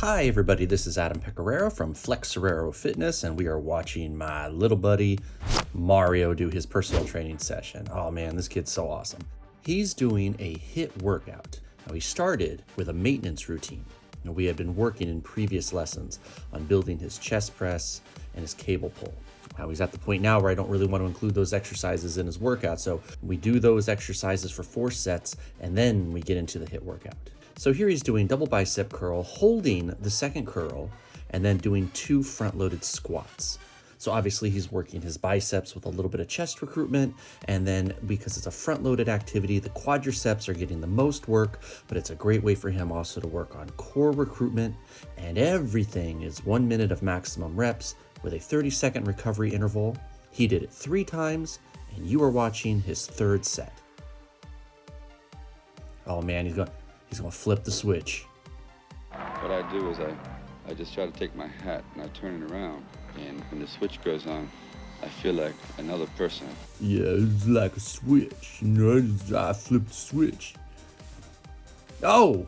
Hi everybody, this is Adam Pecoraro from Flexoraro Fitness, and we are watching my little buddy Mario do his personal training session. Oh man, this kid's so awesome. He's doing a HIIT workout. Now he started with a maintenance routine. Now, we had been working in previous lessons on building his chest press and his cable pull. Now he's at the point now where I don't really want to include those exercises in his workout, so we do those exercises for 4 sets and then we get into the HIIT workout. So here he's doing double bicep curl, holding the second curl, and then doing 2 front-loaded squats. So obviously he's working his biceps with a little bit of chest recruitment, and then because it's a front-loaded activity, the quadriceps are getting the most work, but it's a great way for him also to work on core recruitment, and everything is 1 minute of maximum reps with a 30-second recovery interval. He did it 3 times, and you are watching his 3rd set. Oh man, he's gonna flip the switch. What I do is I just try to take my hat and I turn it around, and when the switch goes on, I feel like another person. Yeah, it's like a switch. You know, I flipped the switch. Oh!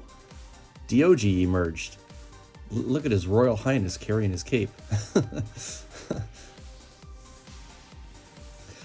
DOG emerged. Look at his Royal Highness carrying his cape.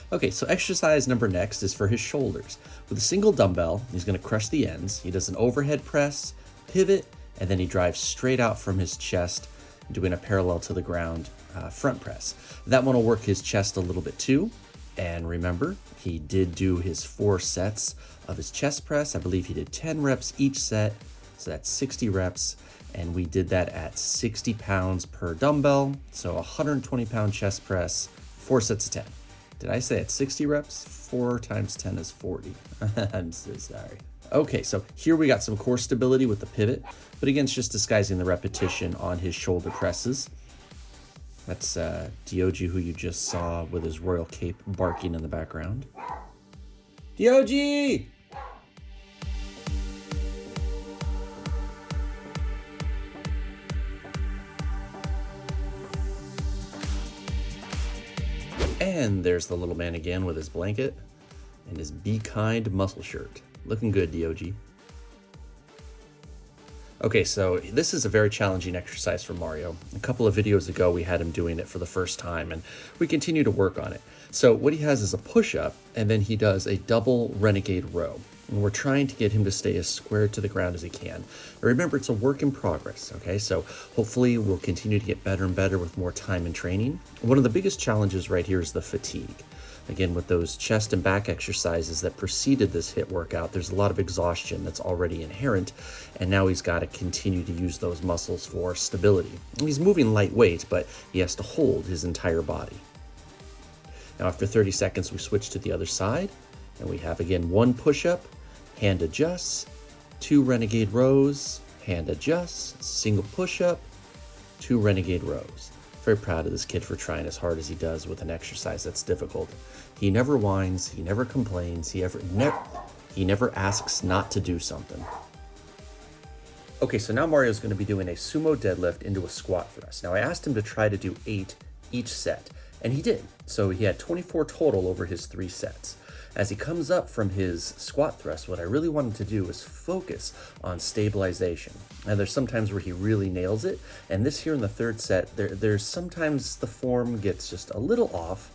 Okay, so exercise number next is for his shoulders. With a single dumbbell, he's going to crush the ends. He does an overhead press, pivot, and then he drives straight out from his chest, doing a parallel to the ground front press. That one will work his chest a little bit too. And remember, he did do his 4 sets of his chest press. I believe he did 10 reps each set, so that's 60 reps. And we did that at 60 pounds per dumbbell, so 120-pound chest press, 4 sets of 10. Did I say at 60 reps? 4 times 10 is 40. I'm so sorry. Okay, so here we got some core stability with the pivot, but again, it's just disguising the repetition on his shoulder presses. That's DOG, who you just saw with his royal cape barking in the background. DOG! And there's the little man again with his blanket and his Be Kind muscle shirt. Looking good, DOG. Okay, so this is a very challenging exercise for Mario. A couple of videos ago, we had him doing it for the first time, and we continue to work on it. So what he has is a push-up, and then he does a double Renegade Row. And we're trying to get him to stay as square to the ground as he can. And remember, it's a work in progress, okay? So hopefully we'll continue to get better and better with more time and training. One of the biggest challenges right here is the fatigue. Again, with those chest and back exercises that preceded this HIIT workout, there's a lot of exhaustion that's already inherent, and now he's got to continue to use those muscles for stability. And he's moving lightweight, but he has to hold his entire body. Now, after 30 seconds, we switch to the other side, and we have, again, 1 push-up, hand adjusts, 2 Renegade rows, hand adjusts, single push-up, 2 Renegade rows. Very proud of this kid for trying as hard as he does with an exercise that's difficult. He never whines, he never complains, he never asks not to do something. Okay, so now Mario's going to be doing a sumo deadlift into a squat thrust. Now I asked him to try to do 8 each set, and he did. So he had 24 total over his 3 sets. As he comes up from his squat thrust, what I really want him to do is focus on stabilization. Now there's sometimes where he really nails it, and this here in the 3rd set, there's sometimes the form gets just a little off.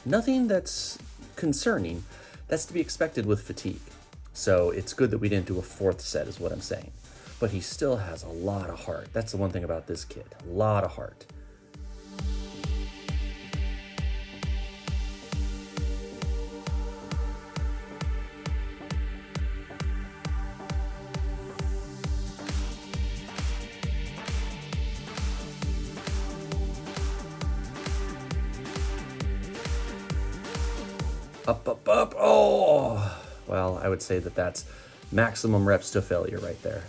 Nothing that's concerning. That's to be expected with fatigue. So it's good that we didn't do a 4th set is what I'm saying. But he still has a lot of heart. That's the one thing about this kid, a lot of heart. Up, up, up. Oh, well, I would say that that's maximum reps to failure right there.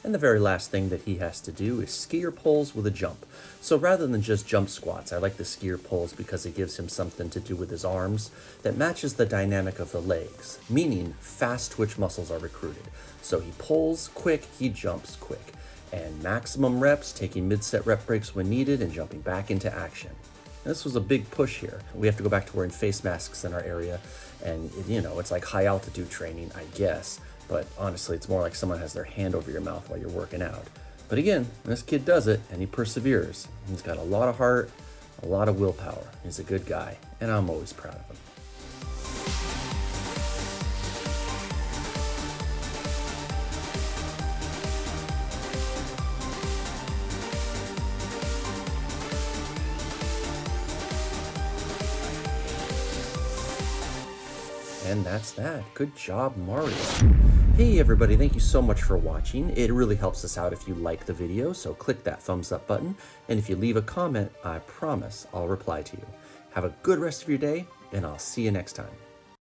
And the very last thing that he has to do is skier pulls with a jump. So rather than just jump squats, I like the skier pulls because it gives him something to do with his arms that matches the dynamic of the legs, meaning fast twitch muscles are recruited. So he pulls quick, he jumps quick. And maximum reps, taking mid-set rep breaks when needed and jumping back into action. This was a big push here. We have to go back to wearing face masks in our area, and you know, it's like high altitude training, I guess. but honestly, it's more like someone has their hand over your mouth while you're working out. But again, this kid does it, and he perseveres. He's got a lot of heart, a lot of willpower. He's a good guy, and I'm always proud of him. And that's that. Good job, Mario. Hey everybody, thank you so much for watching. It really helps us out if you like the video, so click that thumbs up button. And if you leave a comment, I promise I'll reply to you. Have a good rest of your day, and I'll see you next time.